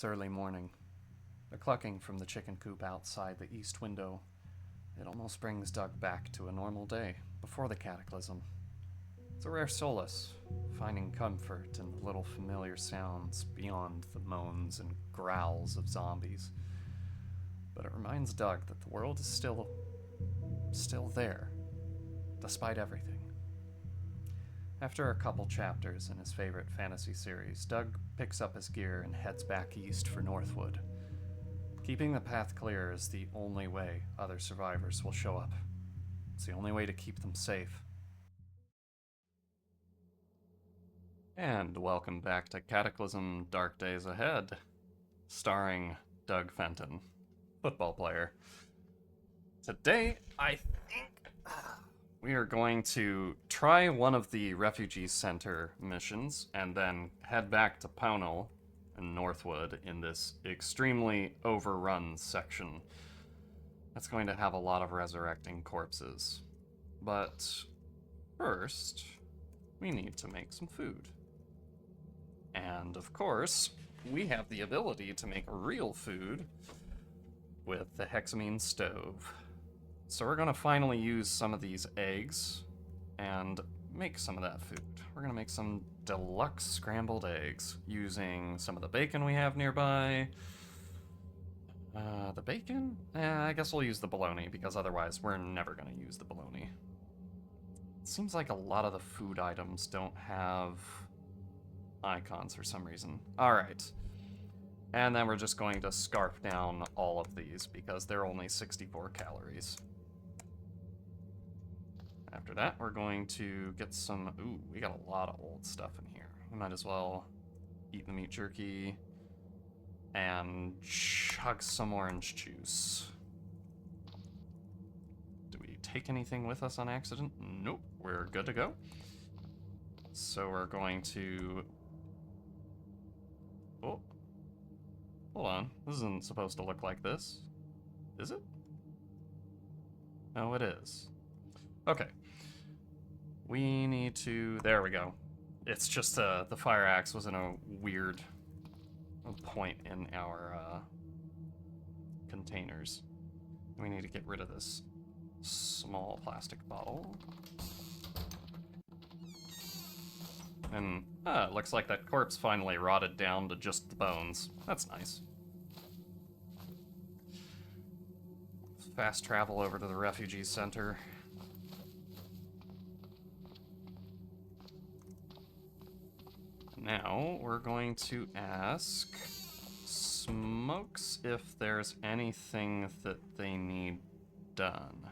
It's early morning. The clucking from the chicken coop outside the east window. It almost brings Doug back to a normal day before the Cataclysm. It's a rare solace, finding comfort in the little familiar sounds beyond the moans and growls of zombies. But it reminds Doug that the world is still there, despite everything. After a couple chapters in his favorite fantasy series, Doug picks up his gear and heads back east for Northwood. Keeping the path clear is the only way other survivors will show up. It's the only way to keep them safe. And welcome back to Cataclysm Dark Days Ahead, starring Doug Fenton, football player. Today, I think we are going to try one of the Refugee Center missions and then head back to Pownell and Northwood in this extremely overrun section. That's going to have a lot of resurrecting corpses. But first, we need to make some food. And of course, we have the ability to make real food with the hexamine stove. So we're going to finally use some of these eggs and make some of that food. We're going to make some deluxe scrambled eggs using some of the bacon we have nearby. The bacon? I guess we'll use the bologna because otherwise we're never going to use the bologna. It seems like a lot of the food items don't have icons for some reason. Alright. And then we're just going to scarf down all of these because they're only 64 calories. After that, we're going to get some... Ooh, we got a lot of old stuff in here. We might as well eat the meat jerky and chug some orange juice. Do we take anything with us on accident? Nope, we're good to go. So we're going to... Oh. Hold on. This isn't supposed to look like this. Is it? No, it is. Okay. We need to... There we go. It's just the fire axe was in a weird point in our containers. We need to get rid of this small plastic bottle. And it looks like that corpse finally rotted down to just the bones. That's nice. Fast travel over to the Refugee Center. Now, we're going to ask Smokes if there's anything that they need done.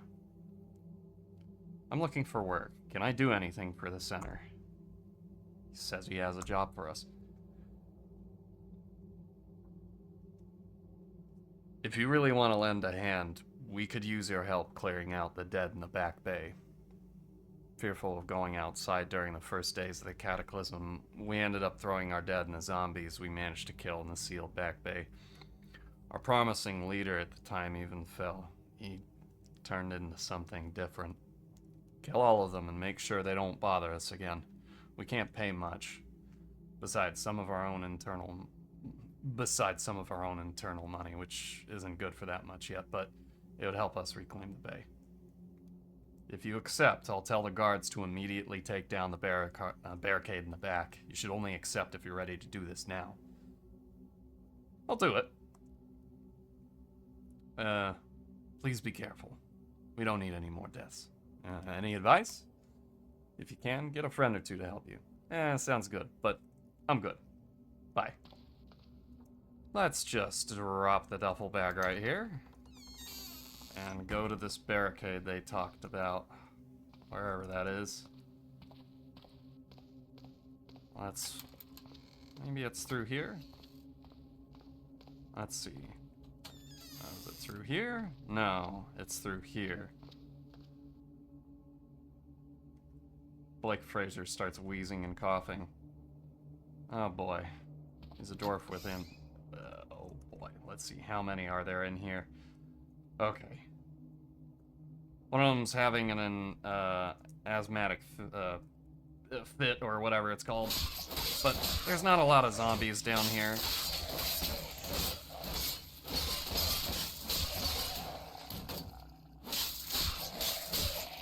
I'm looking for work. Can I do anything for the center? He says he has a job for us. If you really want to lend a hand, we could use your help clearing out the dead in the back bay. Fearful of going outside during the first days of the Cataclysm, we ended up throwing our dead in the zombies we managed to kill in the sealed back bay. Our promising leader at the time even fell. He turned into something different. Kill all of them and make sure they don't bother us again. We can't pay much. Besides some of our own internal money, which isn't good for that much yet, but it would help us reclaim the bay. If you accept, I'll tell the guards to immediately take down the barricade in the back. You should only accept if you're ready to do this now. I'll do it. Please be careful. We don't need any more deaths. Any advice? If you can, get a friend or two to help you. Sounds good, but I'm good. Bye. Let's just drop the duffel bag right here. And go to this barricade they talked about. Wherever that is. Maybe it's through here? Let's see. Is it through here? No, it's through here. Blake Fraser starts wheezing and coughing. Oh boy. There's a dwarf with him. Oh boy. Let's see. How many are there in here? Okay. One of them's having an asthmatic fit or whatever it's called. But there's not a lot of zombies down here.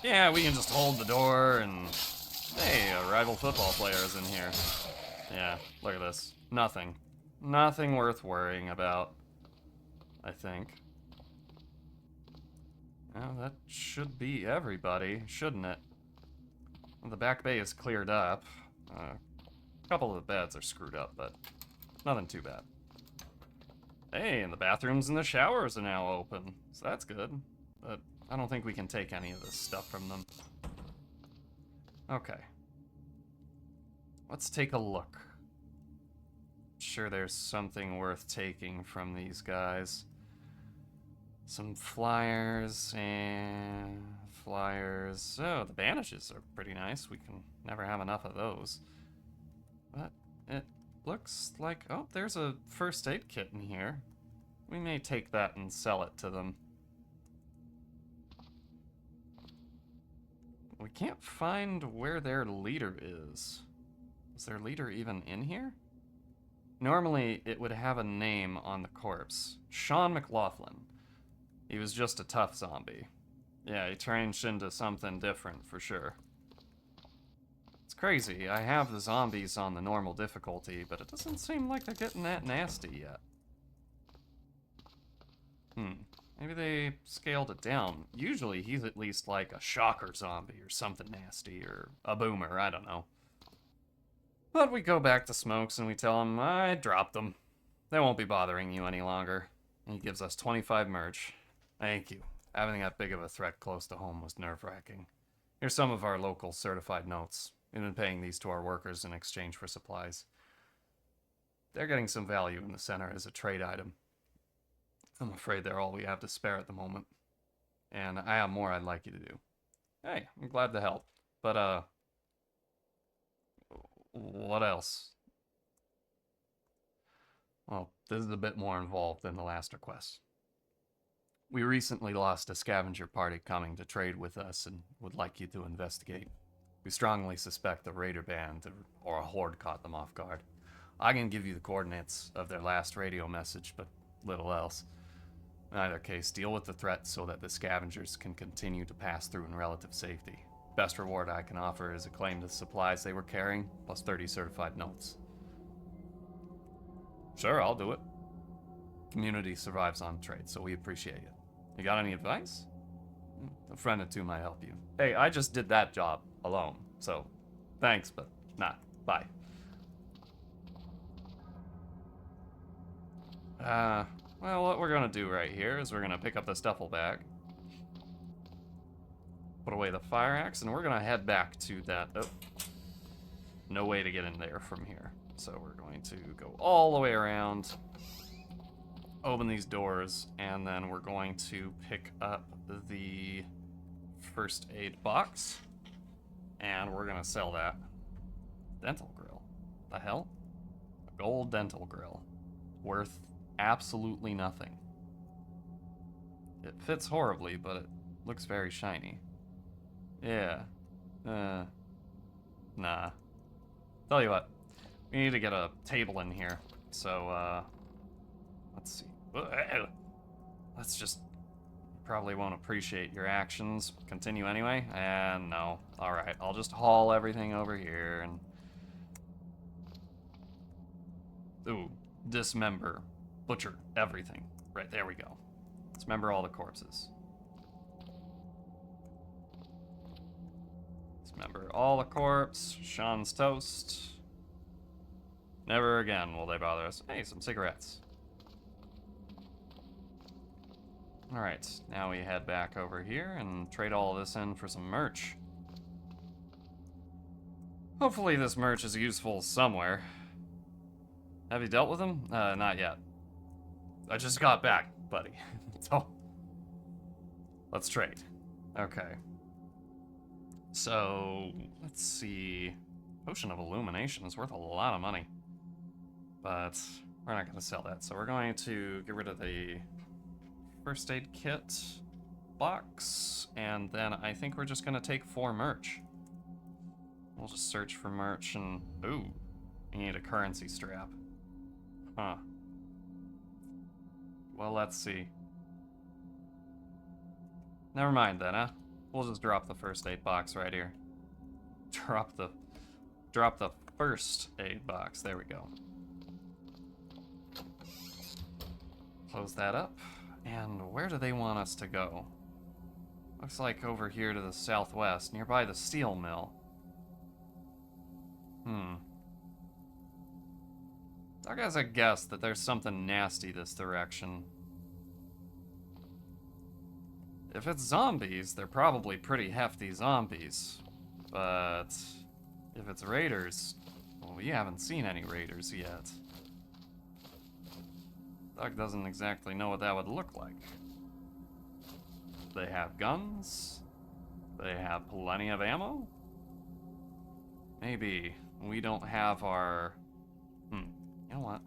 Yeah, we can just hold the door and... Hey, a rival football player is in here. Yeah, look at this. Nothing. Nothing worth worrying about, I think. Well, that should be everybody, shouldn't it? Well, the back bay is cleared up. A couple of the beds are screwed up, but nothing too bad. Hey, and the bathrooms and the showers are now open, so that's good. But I don't think we can take any of this stuff from them. Okay. Let's take a look. Sure, there's something worth taking from these guys. Some flyers and flyers. Oh, the bandages are pretty nice. We can never have enough of those. But it looks like... Oh, there's a first aid kit in here. We may take that and sell it to them. We can't find where their leader is. Is their leader even in here? Normally, it would have a name on the corpse. Sean McLaughlin. He was just a tough zombie. Yeah, he changed into something different, for sure. It's crazy. I have the zombies on the normal difficulty, but it doesn't seem like they're getting that nasty yet. Maybe they scaled it down. Usually, he's at least like a shocker zombie or something nasty, or a boomer, I don't know. But we go back to Smokes and we tell him, I dropped them. They won't be bothering you any longer. And he gives us 25 merch. Thank you. Having that big of a threat close to home was nerve-wracking. Here's some of our local certified notes. We've been paying these to our workers in exchange for supplies. They're getting some value in the center as a trade item. I'm afraid they're all we have to spare at the moment. And I have more I'd like you to do. Hey, I'm glad to help. But, what else? Well, this is a bit more involved than the last request. We recently lost a scavenger party coming to trade with us and would like you to investigate. We strongly suspect the raider band or a horde caught them off guard. I can give you the coordinates of their last radio message, but little else. In either case, deal with the threat so that the scavengers can continue to pass through in relative safety. Best reward I can offer is a claim to the supplies they were carrying, plus 30 certified notes. Sure, I'll do it. Community survives on trade, so we appreciate it. You got any advice? A friend or two might help you. Hey, I just did that job alone, so thanks, but nah, bye. Well, what we're gonna do right here is we're gonna pick up the duffel bag, put away the fire axe, and we're gonna head back to that... Oh, no way to get in there from here. So we're going to go all the way around, open these doors, and then we're going to pick up the first aid box, and we're gonna sell that. Dental grill. The hell? A gold dental grill. Worth absolutely nothing. It fits horribly, but it looks very shiny. Yeah. Nah. Tell you what, we need to get a table in here. So, let's see. Let's just... Probably won't appreciate your actions. Continue anyway? And no. Alright, I'll just haul everything over here and... Ooh, dismember. Butcher everything. Right, there we go. Dismember all the corpses. Dismember all the corpse. Sean's toast. Never again will they bother us. Hey, some cigarettes. Alright, now we head back over here and trade all of this in for some merch. Hopefully this merch is useful somewhere. Have you dealt with them? Not yet. I just got back, buddy. So, let's trade. Okay. So, let's see. Potion of Illumination is worth a lot of money. But we're not going to sell that. So we're going to get rid of the first aid kit box. And then I think we're just going to take 4 merch. We'll just search for merch and... Ooh, we need a currency strap. Huh. Well, let's see. Never mind then, huh? We'll just drop the first aid box right here. Drop the first aid box. There we go. Close that up. And where do they want us to go? Looks like over here to the southwest, nearby the steel mill. Doug has a guess that there's something nasty this direction. If it's zombies, they're probably pretty hefty zombies. But if it's raiders, well, we haven't seen any raiders yet. Doug doesn't exactly know what that would look like. They have guns. They have plenty of ammo. Maybe we don't have our... You know what?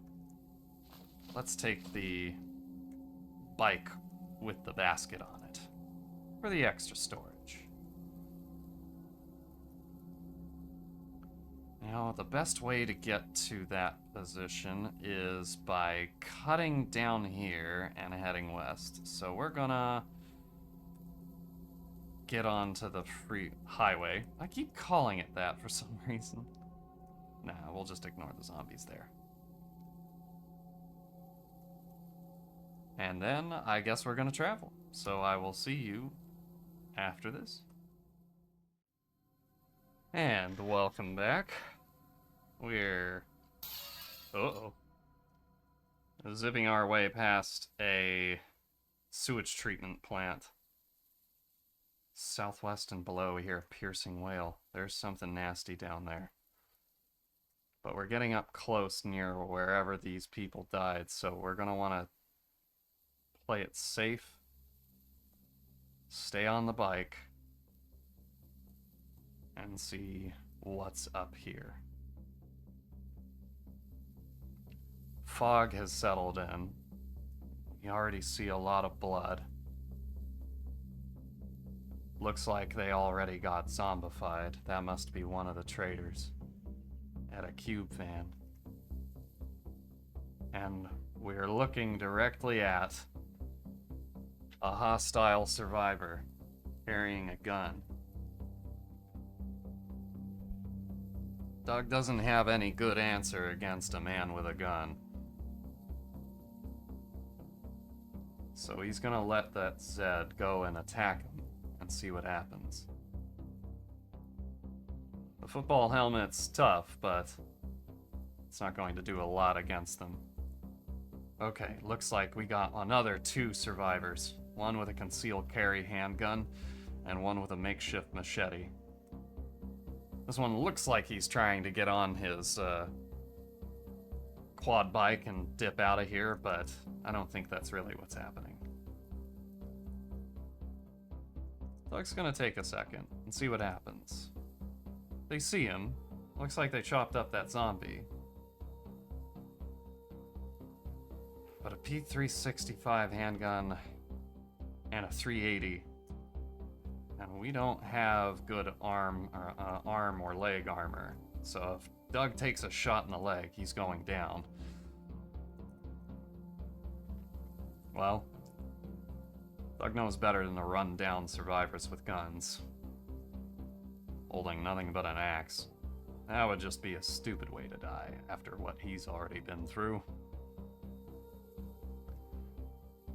Let's take the bike with the basket on it for the extra storage. Now, the best way to get to that position is by cutting down here and heading west. So we're gonna get onto the free highway. I keep calling it that for some reason. Nah, we'll just ignore the zombies there. And then I guess we're gonna travel. So I will see you after this. And welcome back. We're zipping our way past a sewage treatment plant. Southwest and below, we hear a piercing wail. There's something nasty down there. But we're getting up close near wherever these people died, so we're gonna want to play it safe. Stay on the bike. And see what's up here. Fog has settled in. You already see a lot of blood. Looks like they already got zombified. That must be one of the traders at a cube van. And we're looking directly at a hostile survivor carrying a gun. Doug doesn't have any good answer against a man with a gun. So he's gonna let that Zed go and attack him and see what happens. The football helmet's tough, but it's not going to do a lot against them. Okay, looks like we got another 2 survivors. One with a concealed carry handgun, and one with a makeshift machete. This one looks like he's trying to get on his quad bike and dip out of here, but I don't think that's really what's happening. Doug's gonna take a second and see what happens. They see him. Looks like they chopped up that zombie. But a P365 handgun and a 380. And we don't have good arm or leg armor. So if Doug takes a shot in the leg, he's going down. Well, Doug knows better than to run down survivors with guns, holding nothing but an axe. That would just be a stupid way to die after what he's already been through.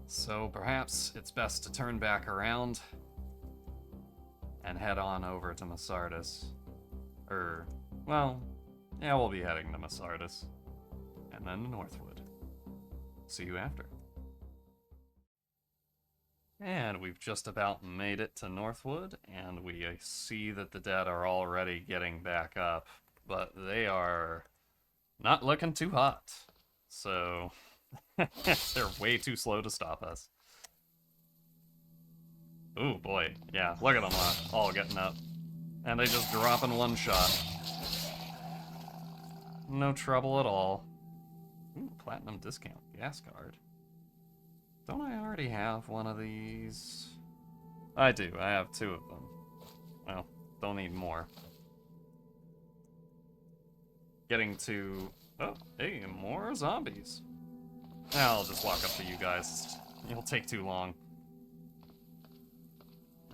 So perhaps it's best to turn back around and head on over to Masardis. Well, yeah, we'll be heading to Masardis. And then to Northwood. See you after. And we've just about made it to Northwood, and we see that the dead are already getting back up, but they are not looking too hot. So they're way too slow to stop us. Ooh, boy. Yeah, look at them all getting up. And they just drop in one shot. No trouble at all. Ooh, platinum discount gas card. Don't I already have one of these? I do. I have 2 of them. Well, don't need more. Getting to... Oh, hey, more zombies. I'll just walk up to you guys. It'll take too long.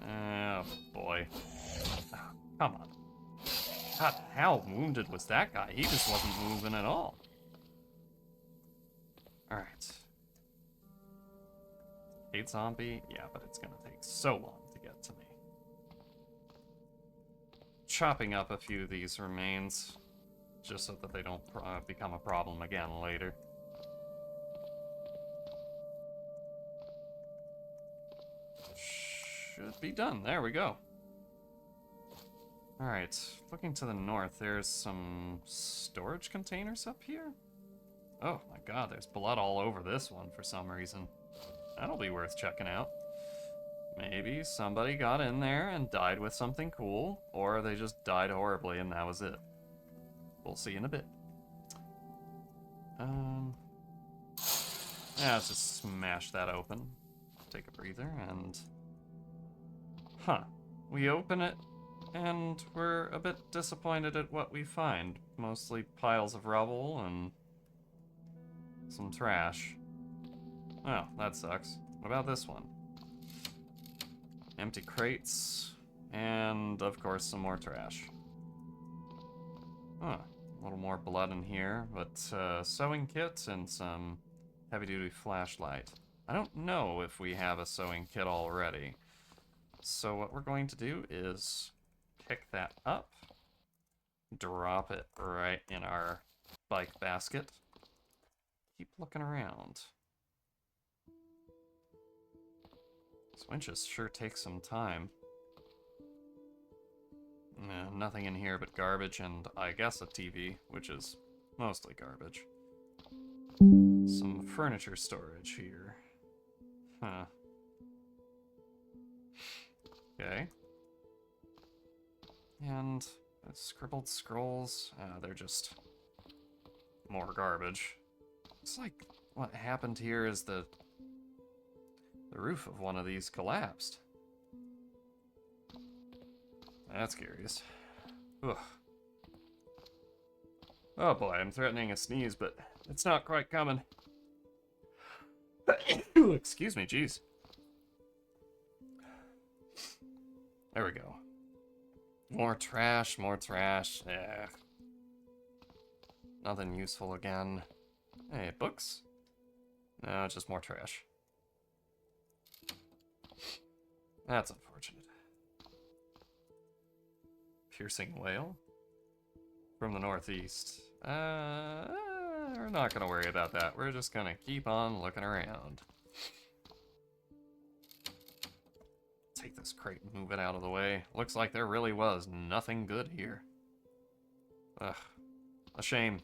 Oh, boy. Oh, come on. God, how wounded was that guy? He just wasn't moving at all. Alright. 8 zombie? Yeah, but it's gonna take so long to get to me. Chopping up a few of these remains, just so that they don't become a problem again later. Should be done. There we go. Alright, looking to the north, there's some storage containers up here? Oh my god, there's blood all over this one for some reason. That'll be worth checking out. Maybe somebody got in there and died with something cool, or they just died horribly and that was it. We'll see in a bit. Yeah, let's just smash that open. Take a breather and... Huh. We open it, and we're a bit disappointed at what we find. Mostly piles of rubble and some trash. Oh, that sucks. What about this one? Empty crates, and of course some more trash. Huh, a little more blood in here, but sewing kit and some heavy-duty flashlight. I don't know if we have a sewing kit already. So what we're going to do is pick that up, drop it right in our bike basket. Keep looking around. These winches sure take some time. Nothing in here but garbage and I guess a TV, which is mostly garbage. Some furniture storage here. Huh. Okay. And scribbled scrolls, they're just more garbage. Looks like what happened here is the roof of one of these collapsed. That's curious. Ugh. Oh boy, I'm threatening a sneeze, but it's not quite coming. Excuse me, jeez. There we go. More trash, more trash. Yeah. Nothing useful again. Hey, books? No, just more trash. That's unfortunate. Piercing whale? From the northeast. We're not gonna worry about that. We're just gonna keep on looking around. Take this crate and move it out of the way. Looks like there really was nothing good here. Ugh. A shame.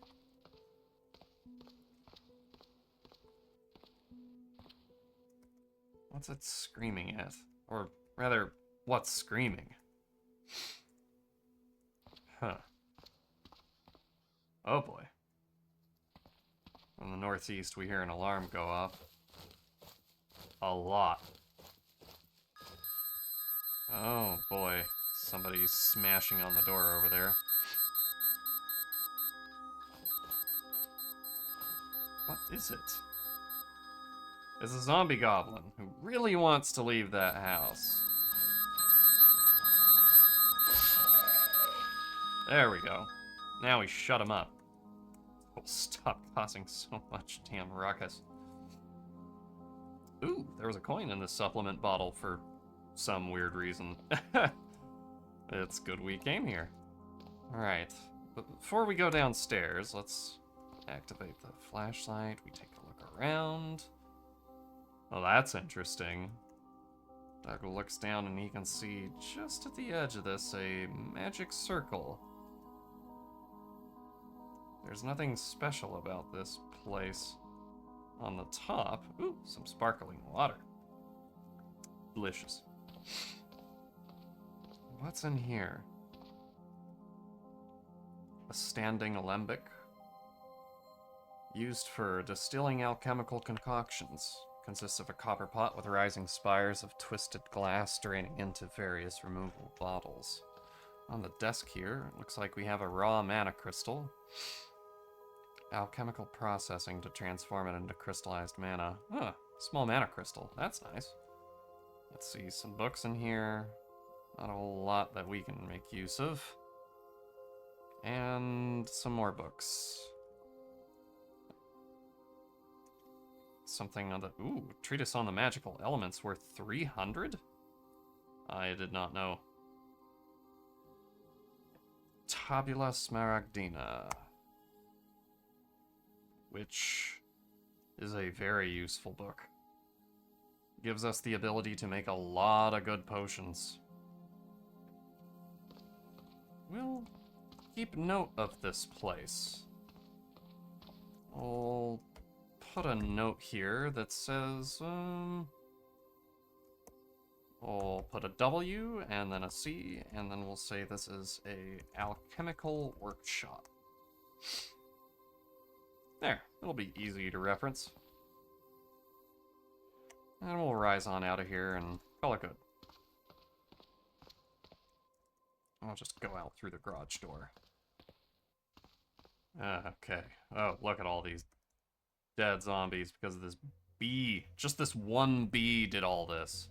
What's it screaming at? Or rather, what's screaming? Huh. Oh boy. From the northeast, we hear an alarm go off. A lot. Oh boy. Somebody's smashing on the door over there. What is it? It's a zombie goblin who really wants to leave that house. There we go. Now we shut him up. Oh, stop causing so much damn ruckus. Ooh, there was a coin in this supplement bottle for some weird reason. It's good we came here. Alright, but before we go downstairs, let's activate the flashlight. We take a look around. Oh, that's interesting. Doug looks down and he can see just at the edge of this a magic circle. There's nothing special about this place. On the top, ooh, some sparkling water. Delicious. What's in here? A standing alembic. Used for distilling alchemical concoctions. Consists of a copper pot with rising spires of twisted glass draining into various removable bottles. On the desk here, it looks like we have a raw mana crystal. Alchemical processing to transform it into crystallized mana. Huh, small mana crystal. That's nice. Let's see, some books in here. Not a whole lot that we can make use of. And some more books. Something on the... Ooh, treatise on the magical elements worth 300? I did not know. Tabula Smaragdina. Which is a very useful book. Gives us the ability to make a lot of good potions. We'll keep note of this place. I'll put a note here that says, I'll put a W and then a C, and then we'll say this is a alchemical workshop. There, it'll be easy to reference. And we'll rise on out of here and call it good. I'll just go out through the garage door. Okay. Oh, look at all these dead zombies because of this bee. Just this one bee did all this.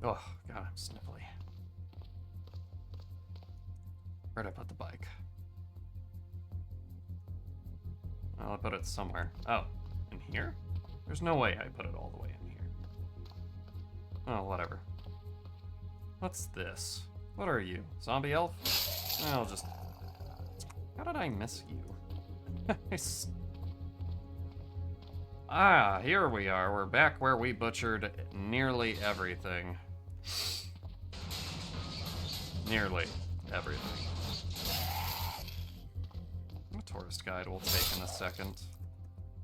Oh, God, I'm sniffly. Where'd I put the bike? Well, I put it somewhere. Oh, in here? There's no way I put it all the way in here. Oh, whatever. What's this? What are you? Zombie elf? I'll just... How did I miss you? Ah, here we are. We're back where we butchered nearly everything. Nearly everything. A tourist guide will take in a second.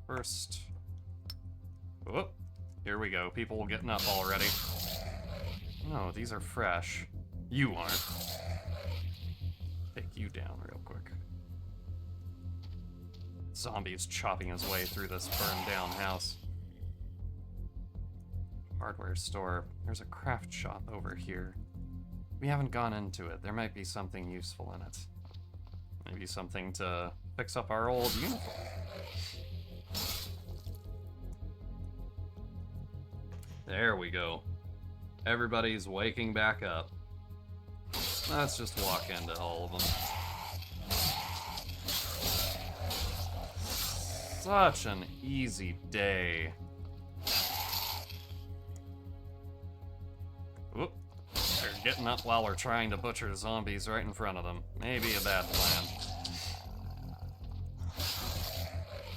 First... Whoop. Here we go. People getting up already. No, these are fresh. You aren't. Take you down real quick. Zombie is chopping his way through this burned down house. Hardware store. There's a craft shop over here. We haven't gone into it. There might be something useful in it. Maybe something to fix up our old uniform. There we go. Everybody's waking back up. Let's just walk into all of them. Such an easy day. Whoop. They're getting up while we're trying to butcher zombies right in front of them. Maybe a bad plan.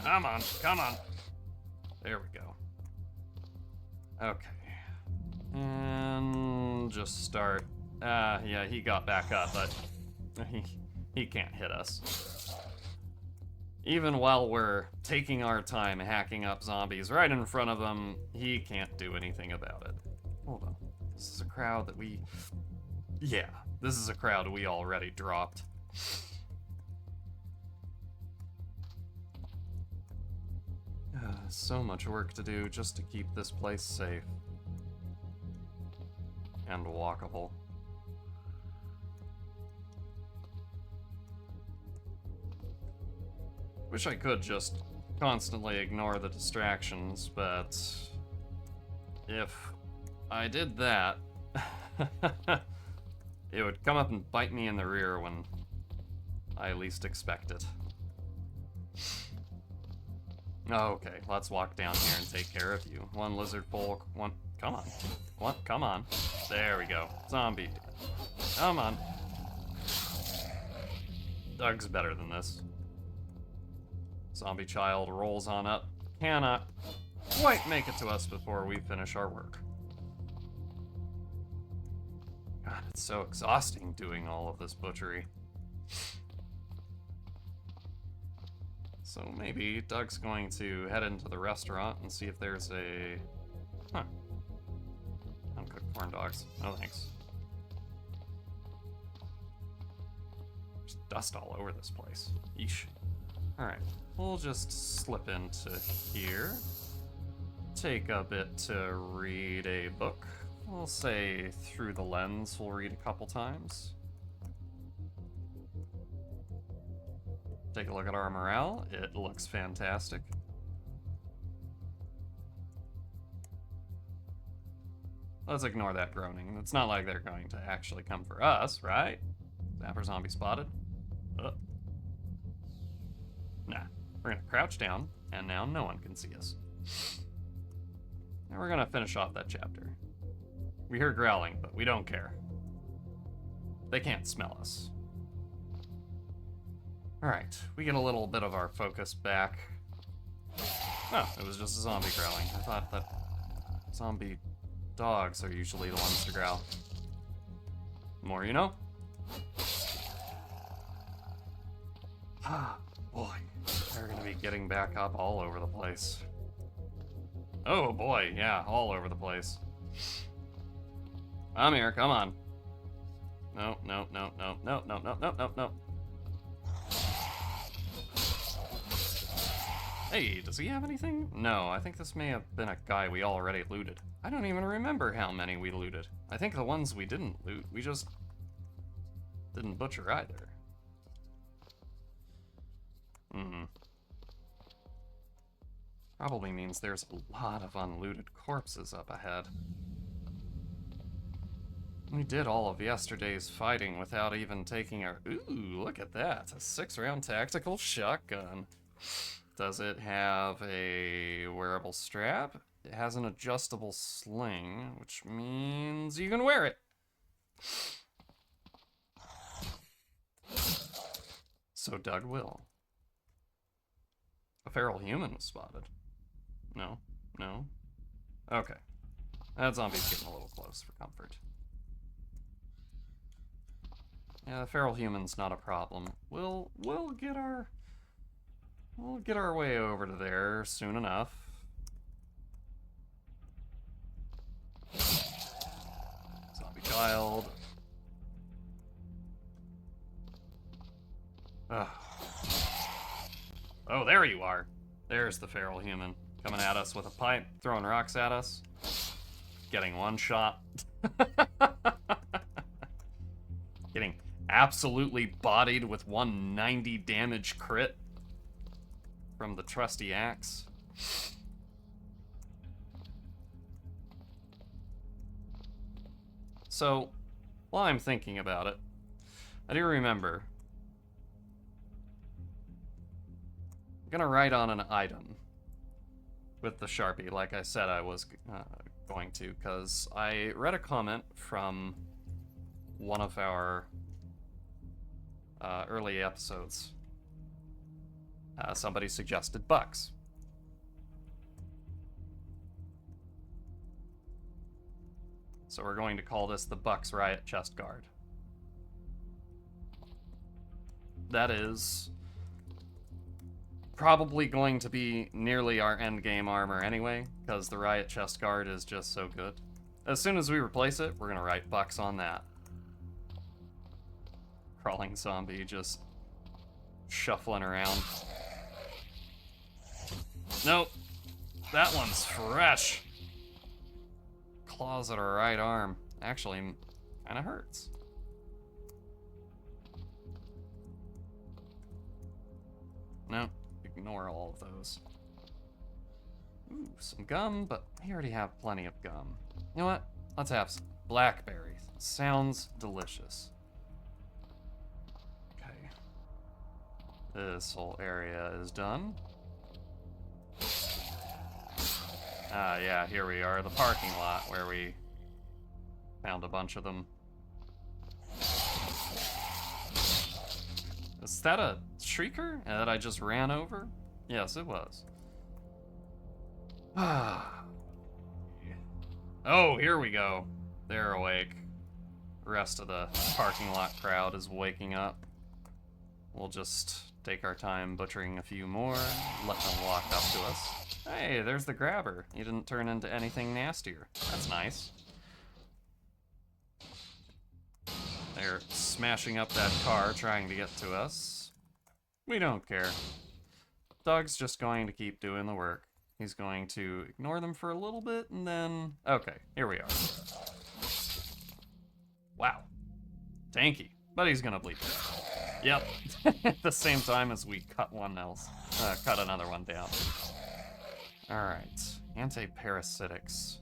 Come on, come on. There we go. Okay. And just start. Yeah, he got back up, but he can't hit us. Even while we're taking our time hacking up zombies right in front of him, he can't do anything about it. Hold on. This is a crowd that we... Yeah, this is a crowd we already dropped. So much work to do just to keep this place safe. And walkable. Wish I could just constantly ignore the distractions, but if I did that, it would come up and bite me in the rear when I least expect it. Okay, let's walk down here and take care of you. One lizard folk, one... Come on. What? Come on. There we go. Zombie. Come on. Doug's better than this. Zombie child rolls on up. Cannot quite make it to us before we finish our work. God, it's so exhausting doing all of this butchery. So maybe Doug's going to head into the restaurant and see if there's a... Huh. Uncooked corn dogs. No thanks. There's dust all over this place. Yeesh. Alright, we'll just slip into here. Take a bit to read a book. We'll say Through the Lens we'll read a couple times. Take a look at our morale. It looks fantastic. Let's ignore that groaning. It's not like they're going to actually come for us, right? Zapper zombie spotted. Nah. We're gonna crouch down, and now no one can see us. And we're gonna finish off that chapter. We hear growling, but we don't care. They can't smell us. Alright, we get a little bit of our focus back. Oh, it was just a zombie growling. I thought that zombie dogs are usually the ones to growl. More you know. Ah, boy. They're gonna be getting back up all over the place. Oh boy, yeah, all over the place. I'm here, come on. No, no, no, no, no, no, no, no, no, no. Hey, does he have anything? No, I think this may have been a guy we already looted. I don't even remember how many we looted. I think the ones we didn't loot, we just didn't butcher either. Probably means there's a lot of unlooted corpses up ahead. We did all of yesterday's fighting without even taking our... Ooh, look at that. A 6-round tactical shotgun. Does it have a wearable strap? It has an adjustable sling, which means you can wear it. So Doug will. A feral human was spotted. No, no. Okay. That zombie's getting a little close for comfort. Yeah, the feral human's not a problem. We'll get our way over to there soon enough. Zombie child. Ugh. Oh, there you are. There's the feral human. Coming at us with a pipe, throwing rocks at us. Getting one shot. Getting absolutely bodied with 190 damage crit from the trusty axe. So, while I'm thinking about it, I do remember I'm gonna write on an item with the Sharpie, like I said I was going to, because I read a comment from one of our early episodes. Somebody suggested bucks. So we're going to call this the Bucks Riot Chest Guard. That is probably going to be nearly our endgame armor anyway, because the Riot Chest Guard is just so good. As soon as we replace it, we're gonna write bucks on that. Crawling zombie just shuffling around. Nope. That one's fresh. Claws at her right arm. Actually, kind of hurts. No, ignore all of those. Ooh, some gum, but we already have plenty of gum. You know what? Let's have some blackberries. Sounds delicious. Okay. This whole area is done. Ah, yeah, here we are, the parking lot where we found a bunch of them. Is that a shrieker that I just ran over? Yes, it was. Ah. Oh, here we go. They're awake. The rest of the parking lot crowd is waking up. We'll just take our time butchering a few more, let them walk up to us. Hey, there's the grabber. He didn't turn into anything nastier. That's nice. They're smashing up that car, trying to get to us. We don't care. Doug's just going to keep doing the work. He's going to ignore them for a little bit, and then... Okay, here we are. Wow. Tanky. But he's gonna bleed. Yep. At the same time as we cut another one down. Alright. Anti-parasitics.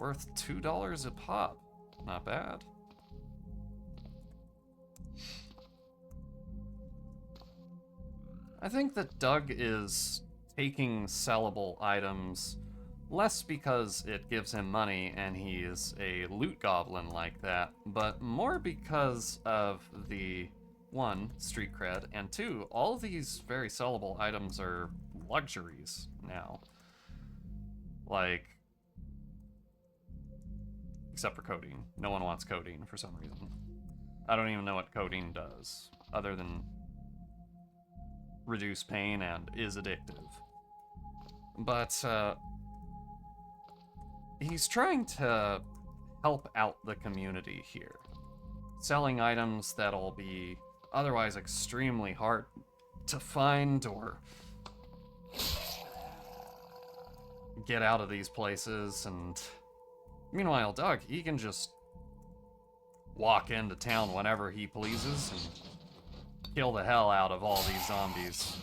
worth $2 a pop. Not bad. I think that Doug is taking sellable items less because it gives him money and he is a loot goblin like that, but more because of the, one, street cred, and two, all of these very sellable items are luxuries now. Like, except for codeine. No one wants codeine for some reason. I don't even know what codeine does, other than reduce pain and is addictive. But, he's trying to help out the community here. Selling items that'll be otherwise extremely hard to find or get out of these places, and meanwhile, Doug, he can just walk into town whenever he pleases and kill the hell out of all these zombies.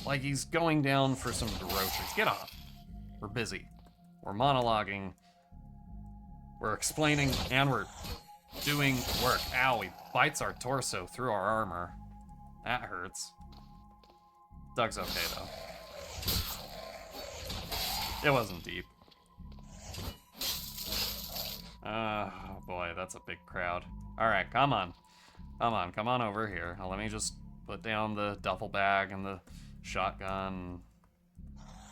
Like he's going down for some groceries. Get off. We're busy. We're monologuing. We're explaining, and we're doing work. Ow, he bites our torso through our armor. That hurts. Doug's okay, though. It wasn't deep. Oh boy, that's a big crowd. Alright, come on. Come on over here. Now, let me just put down the duffel bag and the shotgun.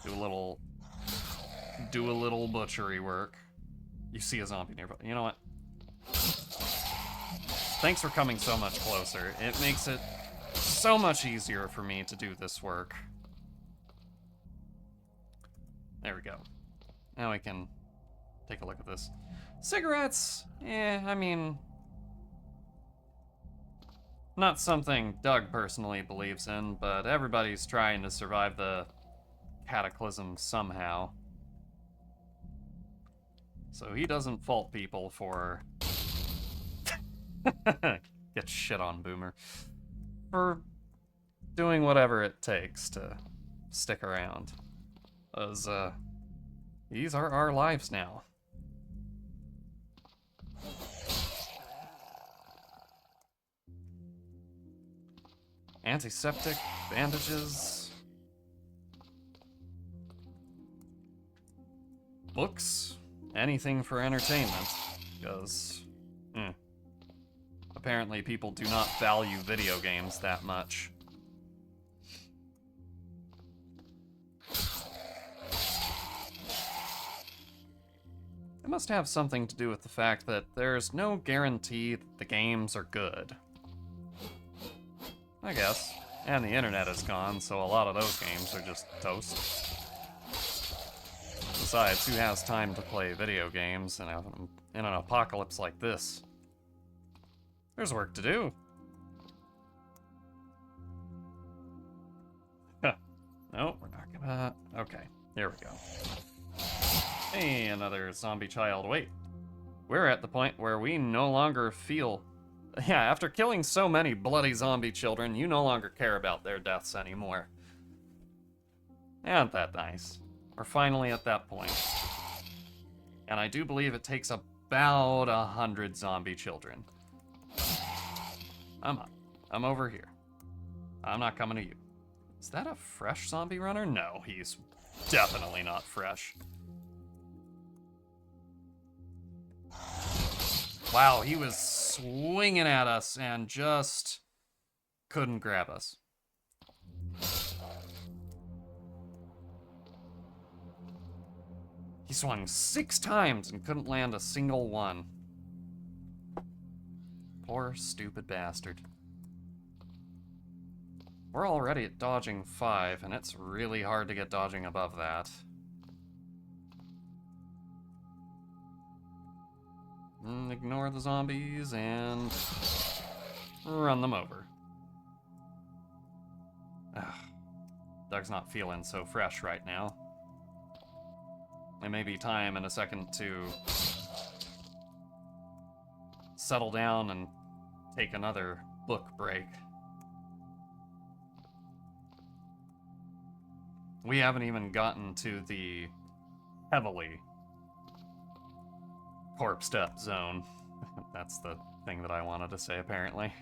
Do a little butchery work. You see a zombie nearby. You know what? Thanks for coming so much closer. It makes it so much easier for me to do this work. There we go. Now we can take a look at this. Cigarettes? I mean, not something Doug personally believes in, but everybody's trying to survive the Cataclysm somehow. So he doesn't fault people for... Get shit on, Boomer. For doing whatever it takes to stick around. Because, these are our lives now. Antiseptic, bandages, books, anything for entertainment, because apparently people do not value video games that much. It must have something to do with the fact that there's no guarantee that the games are good. I guess. And the internet is gone, so a lot of those games are just toast. Besides, who has time to play video games in an apocalypse like this? There's work to do. No, we're not gonna... Okay, here we go. Hey, another zombie child. Wait. We're at the point where we no longer feel... Yeah, after killing so many bloody zombie children, you no longer care about their deaths anymore. Ain't that nice? We're finally at that point. And I do believe it takes about 100 zombie children. I'm over here. I'm not coming to you. Is that a fresh zombie runner? No, he's definitely not fresh. Wow, he was swinging at us and just couldn't grab us. He swung 6 times and couldn't land a single one. Poor stupid bastard. We're already at dodging 5, and it's really hard to get dodging above that. Ignore the zombies and run them over. Ugh. Doug's not feeling so fresh right now. It may be time in a second to settle down and take another book break. We haven't even gotten to the heavily corpse death zone. That's the thing that I wanted to say, apparently.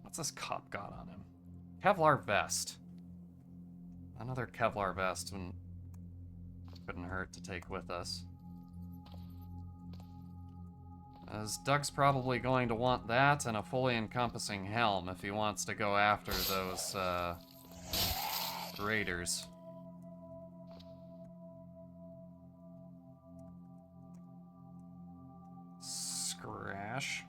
What's this cop got on him? Kevlar vest. Another Kevlar vest couldn't hurt to take with us. As Doug's probably going to want that and a fully encompassing helm if he wants to go after those raiders. Scratch.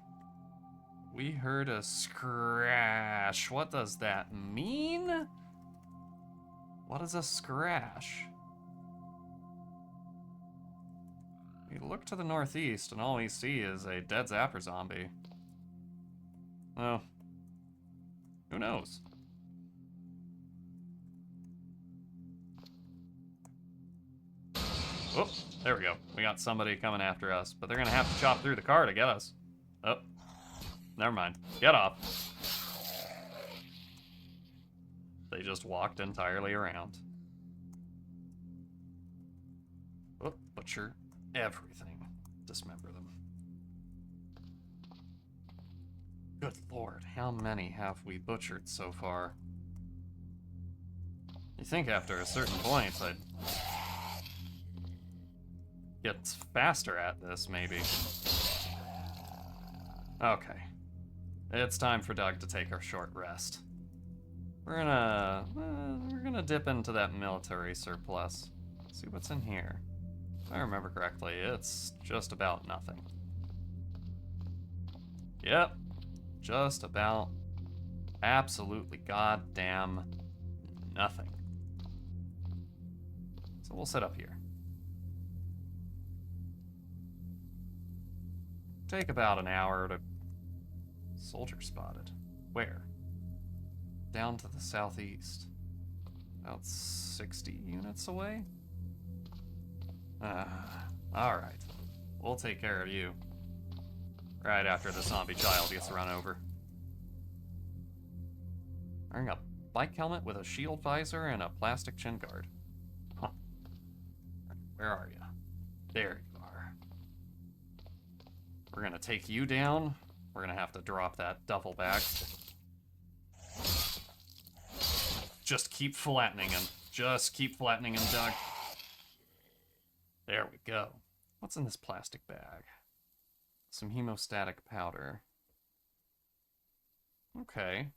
We heard a scratch. What does that mean? What is a scratch? We look to the northeast and all we see is a dead zapper zombie. Well, who knows? Oh, there we go. We got somebody coming after us, but they're gonna have to chop through the car to get us. Oh, never mind. Get off. They just walked entirely around. Oh, butcher everything. Dismember them. Good lord, how many have we butchered so far? You think after a certain point I'd get faster at this, maybe. Okay. It's time for Doug to take our short rest. We're gonna dip into that military surplus. See what's in here. If I remember correctly, it's just about nothing. Yep. Just about absolutely goddamn nothing. So we'll set up here. Take about an hour to... Soldier spotted. Where? Down to the southeast. About 60 units away? Alright. We'll take care of you. Right after the zombie child gets run over. Wearing a bike helmet with a shield visor and a plastic chin guard. Huh. Where are you? There you are. We're gonna take you down. We're gonna have to drop that duffel bag. Just keep flattening him. Just keep flattening him, Doug. There we go. What's in this plastic bag? Some hemostatic powder. Okay.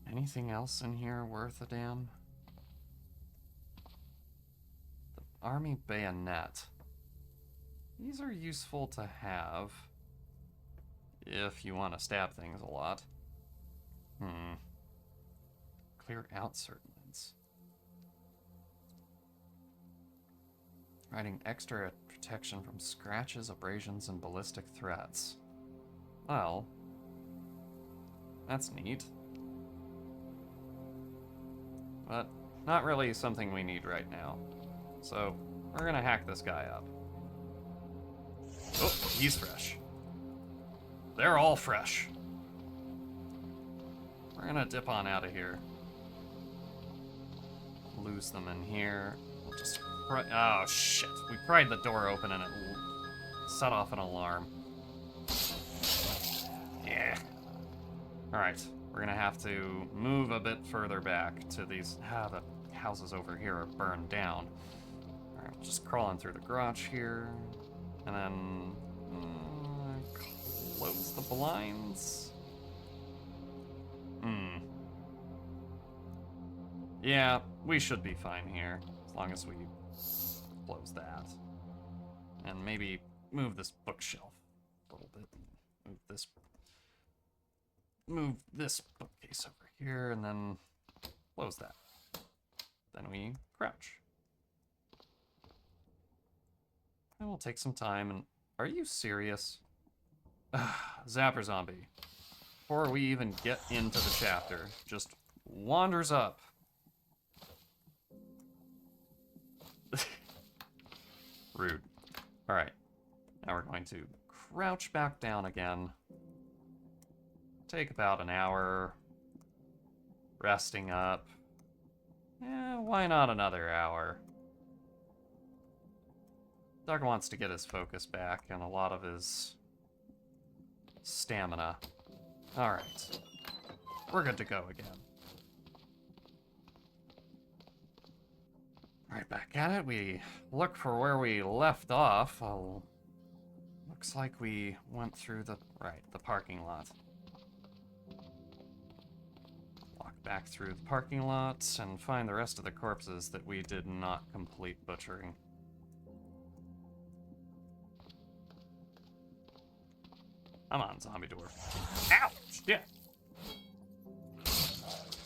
Anything else in here worth a damn? The army bayonet. These are useful to have if you want to stab things a lot. Clear out certain ones. Providing extra protection from scratches, abrasions, and ballistic threats. Well, that's neat. But not really something we need right now. So we're gonna hack this guy up. Oh, he's fresh. They're all fresh. We're gonna dip on out of here. Lose them in here. We'll just... Oh, shit. We pried the door open and it set off an alarm. Yeah. Alright. We're gonna have to move a bit further back to these... the houses over here are burned down. Alright, we'll just crawl in through the garage here. And then... close the blinds. Yeah, we should be fine here, as long as we close that. And maybe move this bookshelf a little bit. Move this bookcase over here, and then close that. Then we crouch. And we'll take some time, and... Are you serious? Zapper zombie. Before we even get into the chapter, just wanders up. Rude. Alright. Now we're going to crouch back down again. Take about an hour. Resting up. Why not another hour? Doug wants to get his focus back and a lot of his stamina. Alright. We're good to go again. Right back at it. We look for where we left off. Looks like we went through the parking lot. Walk back through the parking lot and find the rest of the corpses that we did not complete butchering. Come on, zombie dwarf. Ow! Shit!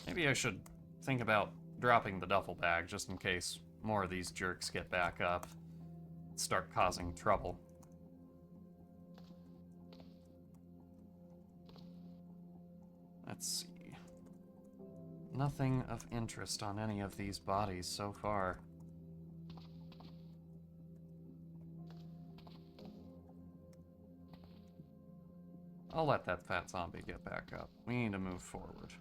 Maybe I should think about dropping the duffel bag just in case more of these jerks get back up and start causing trouble. Let's see. Nothing of interest on any of these bodies so far. I'll let that fat zombie get back up. We need to move forward.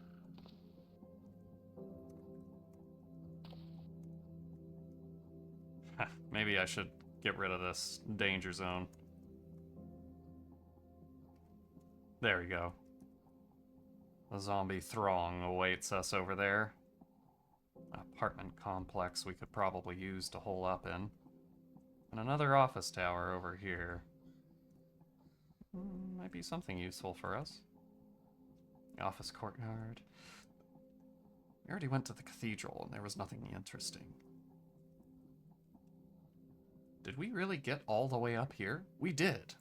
Maybe I should get rid of this danger zone. There we go. The zombie throng awaits us over there. An apartment complex we could probably use to hole up in. And another office tower over here. Might be something useful for us. The office courtyard. We already went to the cathedral and there was nothing interesting. Did we really get all the way up here? We did.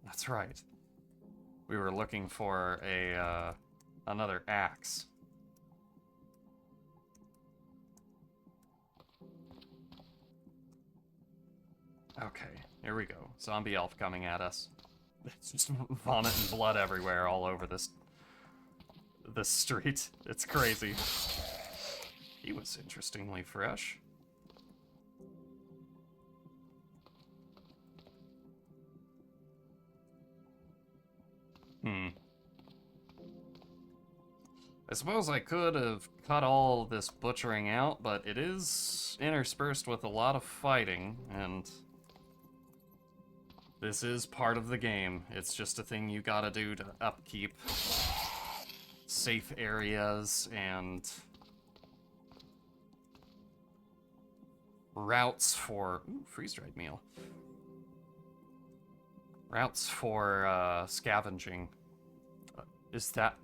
That's right. We were looking for a, another axe. Okay, here we go. Zombie elf coming at us. It's just vomit and blood everywhere all over this street. It's crazy. He was interestingly fresh. I suppose I could have cut all this butchering out, but it is interspersed with a lot of fighting, and this is part of the game. It's just a thing you gotta do to upkeep safe areas and routes for... Ooh, freeze-dried meal. Routes for scavenging. Is that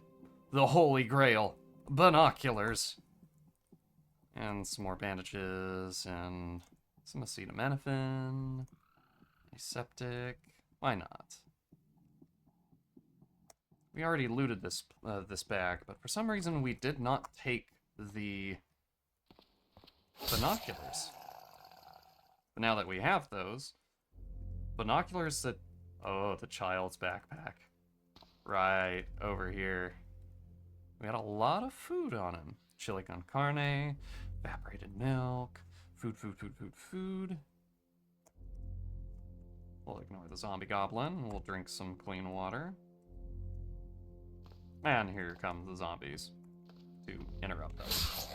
the Holy Grail? Binoculars. And some more bandages and some acetaminophen. Aseptic. Why not? We already looted this this bag, but for some reason we did not take the binoculars. But now that we have those, binoculars that... Oh, the child's backpack. Right over here. We had a lot of food on him. Chili con carne, evaporated milk, food. We'll ignore the zombie goblin. We'll drink some clean water. And here come the zombies to interrupt us.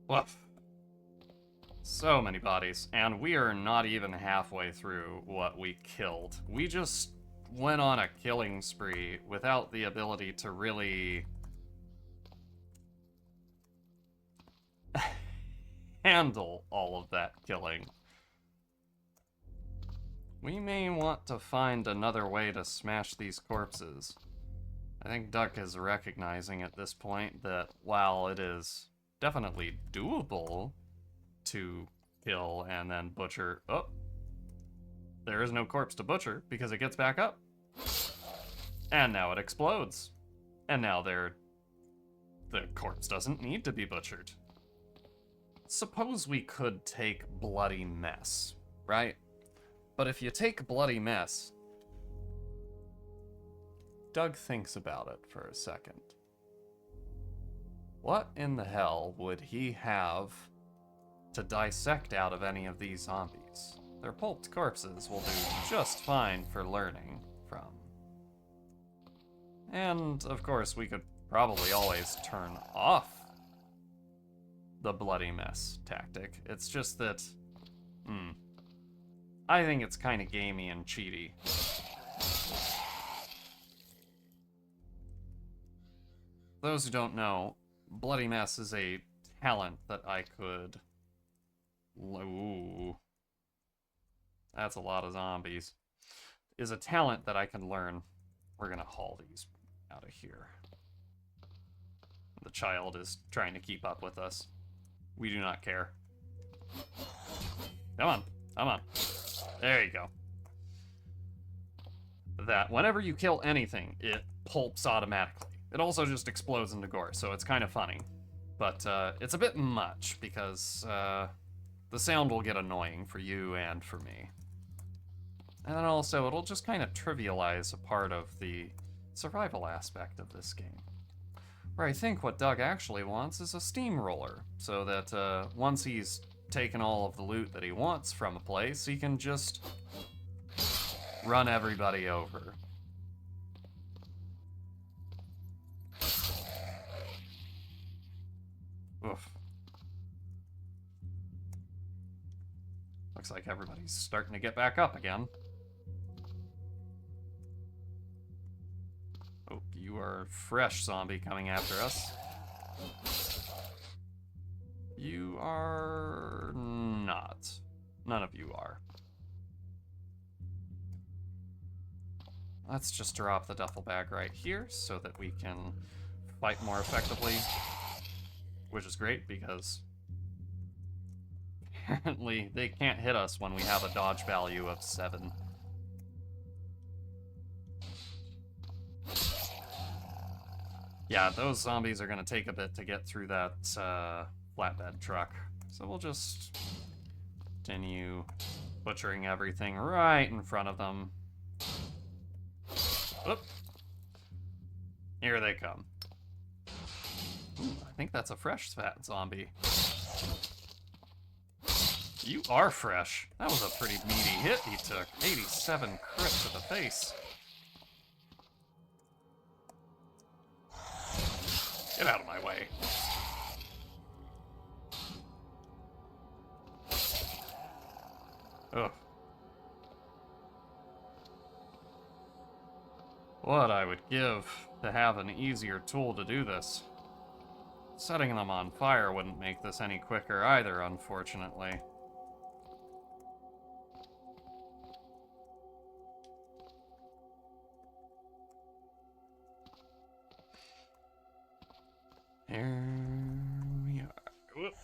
Woof. So many bodies, and we are not even halfway through what we killed. We just went on a killing spree without the ability to really handle all of that killing. We may want to find another way to smash these corpses. I think Duck is recognizing at this point that while it is definitely doable to kill and then butcher... Oh! There is no corpse to butcher because it gets back up. And now it explodes. And now the corpse doesn't need to be butchered. Suppose we could take Bloody Mess, right? But if you take Bloody Mess... Doug thinks about it for a second. What in the hell would he have to dissect out of any of these zombies? Their pulped corpses will do just fine for learning from. And, of course, we could probably always turn off the bloody mess tactic. It's just that, I think it's kind of gamey and cheaty. Those who don't know, bloody mess is a talent that I could... Ooh. That's a lot of zombies. Is a talent that I can learn. We're gonna haul these out of here. The child is trying to keep up with us. We do not care. Come on, come on. There you go. That, whenever you kill anything, it pulps automatically. It also just explodes into gore, so it's kind of funny. But it's a bit much, because the sound will get annoying for you and for me. And then also, it'll just kind of trivialize a part of the survival aspect of this game. Where I think what Doug actually wants is a steamroller, so that once he's taken all of the loot that he wants from a place, he can just run everybody over. Oof. Looks like everybody's starting to get back up again. Oh, you are a fresh zombie coming after us. You are not. None of you are. Let's just drop the duffel bag right here so that we can fight more effectively. Which is great because apparently they can't hit us when we have a dodge value of 7. Yeah, those zombies are going to take a bit to get through that flatbed truck. So we'll just continue butchering everything right in front of them. Whoop. Here they come. Ooh, I think that's a fresh fat zombie. You are fresh. That was a pretty meaty hit he took. 87 crit to the face. Get out of my way. Ugh. What I would give to have an easier tool to do this. Setting them on fire wouldn't make this any quicker either, unfortunately. Here we are. Whoop.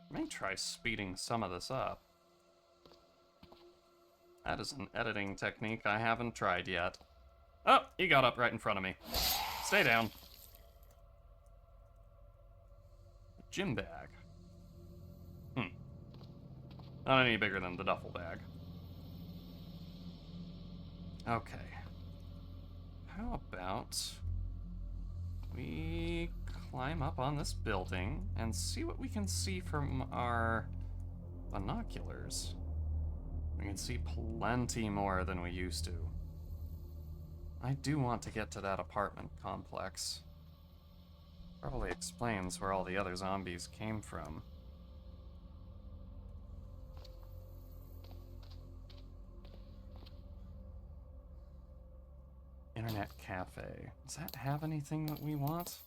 I may try speeding some of this up. That is an editing technique I haven't tried yet. Oh, he got up right in front of me. Stay down. Gym bag. Not any bigger than the duffel bag. Okay. How about we climb up on this building and see what we can see from our binoculars? We can see plenty more than we used to. I do want to get to that apartment complex. Probably explains where all the other zombies came from. Internet cafe. Does that have anything that we want?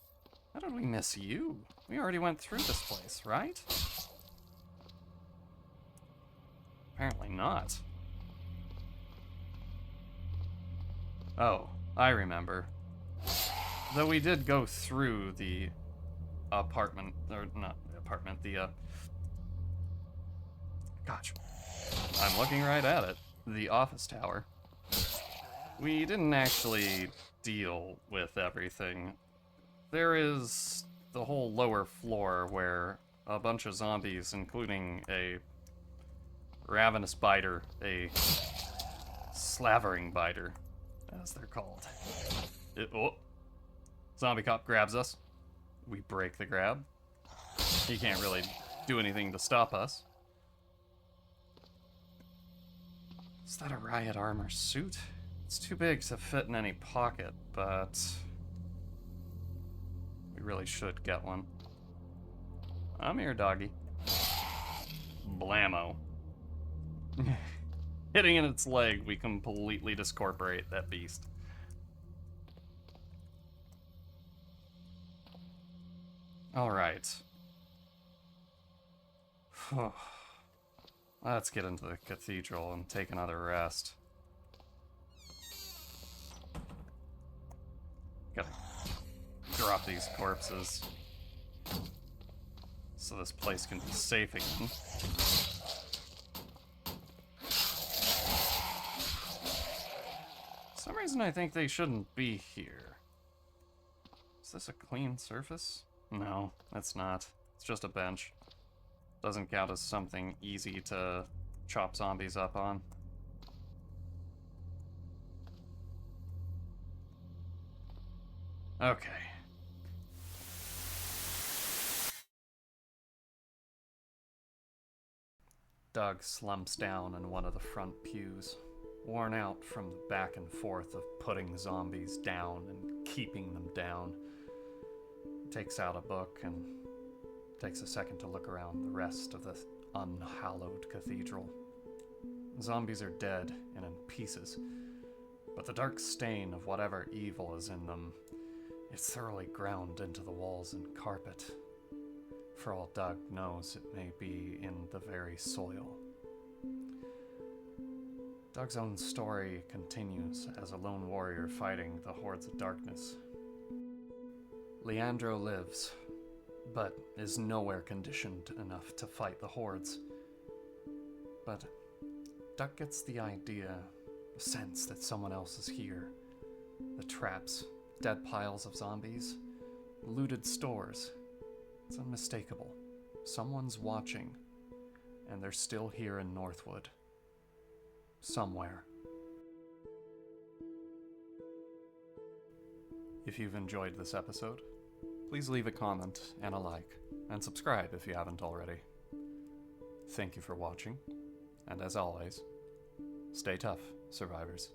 How did we miss you? We already went through this place, right? Apparently not. Oh, I remember. Though we did go through the apartment, or not the apartment, the, Gosh, I'm looking right at it. The office tower. We didn't actually deal with everything. There is the whole lower floor where a bunch of zombies, including a ravenous biter, a slavering biter, as they're called. Oh, zombie cop grabs us. We break the grab. He can't really do anything to stop us. Is that a riot armor suit? It's too big to fit in any pocket, but we really should get one. I'm here, doggy. Blammo. Hitting in its leg, we completely discorporate that beast. Alright. Let's get into the cathedral and take another rest. Gotta drop these corpses so this place can be safe again. For some reason I think they shouldn't be here. Is this a clean surface? No, it's not. It's just a bench. Doesn't count as something easy to chop zombies up on. Okay. Doug slumps down in one of the front pews, worn out from the back and forth of putting zombies down and keeping them down. Takes out a book and takes a second to look around the rest of the unhallowed cathedral. Zombies are dead and in pieces, but the dark stain of whatever evil is in them is thoroughly ground into the walls and carpet. For all Doug knows, it may be in the very soil. Doug's own story continues as a lone warrior fighting the hordes of darkness. Leandro lives, but is nowhere conditioned enough to fight the hordes. But Doug gets the idea, the sense that someone else is here. The traps, dead piles of zombies, looted stores. It's unmistakable. Someone's watching, and they're still here in Northwood. Somewhere. If you've enjoyed this episode, please leave a comment and a like, and subscribe if you haven't already. Thank you for watching, and as always, stay tough, survivors.